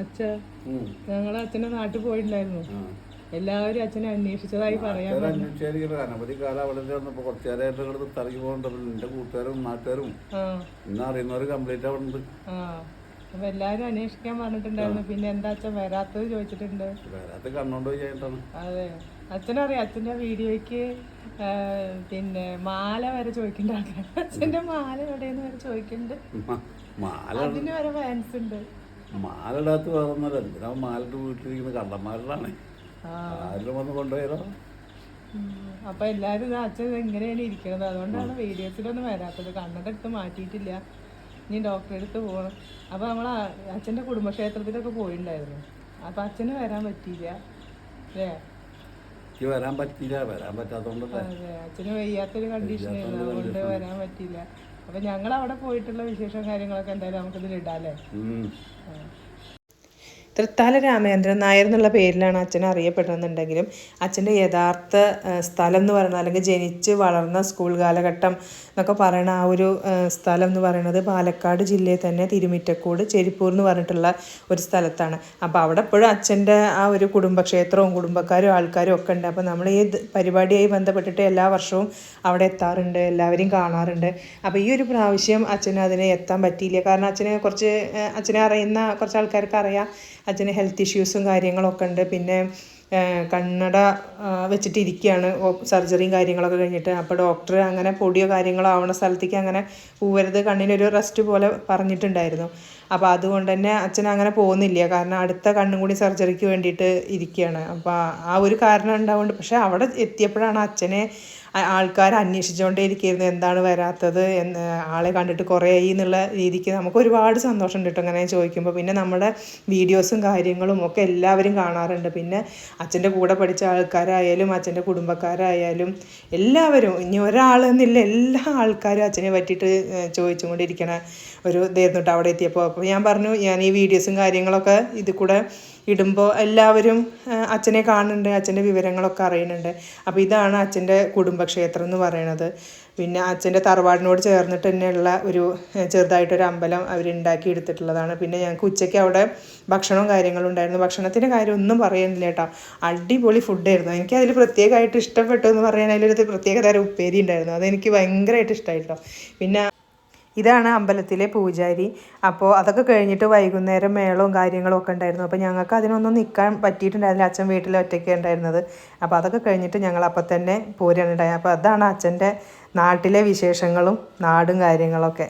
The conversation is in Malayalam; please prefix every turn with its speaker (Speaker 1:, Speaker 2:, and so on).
Speaker 1: അച്ഛ ഞങ്ങളെ അച്ഛൻ്റെ നാട്ടിൽ പോയിട്ടുണ്ടായിരുന്നു. എല്ലാവരും അച്ഛനെ അന്വേഷിച്ചതായി പറയാൻ
Speaker 2: അനവധി കാലം അവിടെ വന്നപ്പോ കുറച്ചു നേരമായിട്ട് തറങ്ങി പോകണ്ടല്ലോ. എന്റെ കൂട്ടുകാരും നാട്ടുകാരും ഇന്ന് അറിയുന്നവര് കംപ്ലീറ്റ് അവിടെ ഉണ്ട്.
Speaker 1: അപ്പൊ എല്ലാരും അന്വേഷിക്കാൻ പറഞ്ഞിട്ടുണ്ടായിരുന്നു. പിന്നെ എന്താ അച്ഛൻ വരാത്തത് ചോദിച്ചിട്ടുണ്ട്.
Speaker 2: വരാത്ത കണ്ണോണ്ട് പോയിട്ടാണ്.
Speaker 1: അതെ, അച്ഛനറിയാം അച്ഛൻ്റെ വീഡിയോയ്ക്ക് പിന്നെ മാല വരെ ചോദിക്കുന്നുണ്ട്. അച്ഛൻ്റെ മാല എവിടെയെന്ന് വരെ ചോദിക്കുന്നുണ്ട്. അതിന് വരെ ഫാൻസ് ഉണ്ട്.
Speaker 2: മാല ഇടാത്ത വേറെ ഒന്നല്ല. എന്തിനാ മാലിട്ട് വീട്ടിലിരിക്കുന്ന കള്ളന്മാരിലാണ്. ആരും വന്ന് കൊണ്ടുപോയതോ.
Speaker 1: അപ്പൊ എല്ലാരും അച്ഛൻ ഇങ്ങനെയാണ് ഇരിക്കണത്. അതുകൊണ്ടാണ് വീഡിയോസിലൊന്നും വരാത്തത്. കണ്ണട എടുത്ത് മാറ്റിയിട്ടില്ല. ഇനി ഡോക്ടറെ അടുത്ത് പോകണം. അപ്പൊ നമ്മൾ അച്ഛൻ്റെ കുടുംബക്ഷേത്രത്തിലൊക്കെ പോയിട്ടുണ്ടായിരുന്നു. അപ്പൊ അച്ഛന് വരാൻ പറ്റിയില്ല അല്ലേ?
Speaker 2: വരാൻ പറ്റില്ല. വരാൻ പറ്റാത്തോണ്ടല്ലേ.
Speaker 1: അതെ, അച്ഛന് വയ്യാത്തൊരു കണ്ടീഷനായിരുന്നു. അതുകൊണ്ട് വരാൻ പറ്റിയില്ല. അപ്പൊ ഞങ്ങൾ അവിടെ പോയിട്ടുള്ള വിശേഷം കാര്യങ്ങളൊക്കെ എന്തായാലും നമുക്കിതിൽ ഇടാല്ലേ. തൃത്താല രാമേന്ദ്രൻ നായർ എന്നുള്ള പേരിലാണ് അച്ഛൻ അറിയപ്പെടുന്നുണ്ടെങ്കിലും അച്ഛൻ്റെ യഥാർത്ഥ സ്ഥലം എന്ന് പറയുന്നത്, അല്ലെങ്കിൽ ജനിച്ച് വളർന്ന സ്കൂൾ കാലഘട്ടം എന്നൊക്കെ പറയുന്ന ആ ഒരു സ്ഥലം എന്ന് പറയുന്നത് പാലക്കാട് ജില്ലയിൽ തന്നെ തിരുമിറ്റക്കോട് ചെരിപ്പൂർ എന്ന് പറഞ്ഞിട്ടുള്ള ഒരു സ്ഥലത്താണ്. അപ്പോൾ അവിടെ എപ്പോഴും അച്ഛൻ്റെ ആ ഒരു കുടുംബക്ഷേത്രവും കുടുംബക്കാരും ആൾക്കാരും ഒക്കെ ഉണ്ട്. അപ്പോൾ നമ്മൾ ഈ പരിപാടിയായി ബന്ധപ്പെട്ടിട്ട് എല്ലാ വർഷവും അവിടെ എത്താറുണ്ട്, എല്ലാവരെയും കാണാറുണ്ട്. അപ്പോൾ ഈ ഒരു പ്രാവശ്യം അച്ഛന് അതിന് എത്താൻ പറ്റിയില്ല. കാരണം അച്ഛനെ അറിയുന്ന കുറച്ച് ആൾക്കാർക്ക് അറിയാം അച്ഛന് ഹെൽത്ത് ഇഷ്യൂസും കാര്യങ്ങളൊക്കെ ഉണ്ട്. പിന്നെ കണ്ണട വെച്ചിട്ടിരിക്കുകയാണ്, സർജറിയും കാര്യങ്ങളൊക്കെ കഴിഞ്ഞിട്ട്. അപ്പോൾ ഡോക്ടർ അങ്ങനെ പൊടിയോ കാര്യങ്ങളോ ആവണ സ്ഥലത്തേക്ക് അങ്ങനെ പോവരുത്, കണ്ണിനൊരു റെസ്റ്റ് പോലെ പറഞ്ഞിട്ടുണ്ടായിരുന്നു. അപ്പോൾ അതുകൊണ്ട് തന്നെ അച്ഛൻ അങ്ങനെ പോകുന്നില്ല. കാരണം അടുത്ത കണ്ണും കൂടി സർജറിക്ക് വേണ്ടിയിട്ട് ഇരിക്കുകയാണ്. അപ്പോൾ ആ ഒരു കാരണം ഉണ്ടാവുന്നുണ്ട്. പക്ഷേ അവിടെ എത്തിയപ്പോഴാണ് അച്ഛനെ ആൾക്കാർ അന്വേഷിച്ചുകൊണ്ടേ ഇരിക്കുന്നത്, എന്താണ് വരാത്തത്, ആളെ കണ്ടിട്ട് കുറേ ആയി എന്നുള്ള രീതിക്ക് നമുക്ക് ഒരുപാട് സന്തോഷമുണ്ട് കേട്ടോ അങ്ങനെ ചോദിക്കുമ്പോൾ. പിന്നെ നമ്മുടെ വീഡിയോസും കാര്യങ്ങളും ഒക്കെ എല്ലാവരും കാണാറുണ്ട്. പിന്നെ അച്ഛൻ്റെ കൂടെ പഠിച്ച ആൾക്കാരായാലും അച്ഛൻ്റെ കുടുംബക്കാരായാലും എല്ലാവരും, ഇനി ഒരാളെന്നില്ല, എല്ലാ ആൾക്കാരും അച്ഛനെ പറ്റിയിട്ട് ചോദിച്ചും കൊണ്ടിരിക്കണ ഒരു ഇതായിരുന്നു കേട്ടോ അവിടെ എത്തിയപ്പോൾ. അപ്പോൾ ഞാൻ പറഞ്ഞു, ഞാൻ ഈ വീഡിയോസും കാര്യങ്ങളൊക്കെ ഇതിൽ കൂടെ ഇടുമ്പോൾ എല്ലാവരും അച്ഛനെ കാണുന്നുണ്ട്, അച്ഛൻ്റെ വിവരങ്ങളൊക്കെ അറിയുന്നുണ്ട്. അപ്പോൾ ഇതാണ് അച്ഛൻ്റെ കുടുംബക്ഷേത്രം എന്ന് പറയുന്നത്. പിന്നെ അച്ഛൻ്റെ തറവാടിനോട് ചേർന്നിട്ട് തന്നെയുള്ള ഒരു ചെറുതായിട്ടൊരു അമ്പലം അവരുണ്ടാക്കി എടുത്തിട്ടുള്ളതാണ്. പിന്നെ ഞങ്ങൾക്ക് ഉച്ചയ്ക്ക് അവിടെ ഭക്ഷണവും കാര്യങ്ങളും ഉണ്ടായിരുന്നു. ഭക്ഷണത്തിൻ്റെ കാര്യം ഒന്നും പറയുന്നില്ല കേട്ടോ, അടിപൊളി ഫുഡായിരുന്നു. എനിക്കതിൽ പ്രത്യേകമായിട്ട് ഇഷ്ടപ്പെട്ടു എന്ന് പറയാൻ അതിലൊരു പ്രത്യേക തരം ഉപ്പേരി ഉണ്ടായിരുന്നു. അതെനിക്ക് ഭയങ്കരമായിട്ട് ഇഷ്ടമായിട്ടോ. പിന്നെ ഇതാണ് അമ്പലത്തിലെ പൂജാരി. അപ്പോൾ അതൊക്കെ കഴിഞ്ഞിട്ട് വൈകുന്നേരം മേളവും കാര്യങ്ങളും ഒക്കെ ഉണ്ടായിരുന്നു. അപ്പോൾ ഞങ്ങൾക്ക് അതിനൊന്നും നിൽക്കാൻ പറ്റിയിട്ടുണ്ടായിരുന്നില്ല, അച്ഛൻ വീട്ടിൽ ഒറ്റയ്ക്ക് ഉണ്ടായിരുന്നത്. അപ്പോൾ അതൊക്കെ കഴിഞ്ഞിട്ട് ഞങ്ങൾ അപ്പം തന്നെ പോരാനുണ്ടായി. അപ്പോൾ അതാണ് അച്ഛൻ്റെ നാട്ടിലെ വിശേഷങ്ങളും നാടും കാര്യങ്ങളൊക്കെ.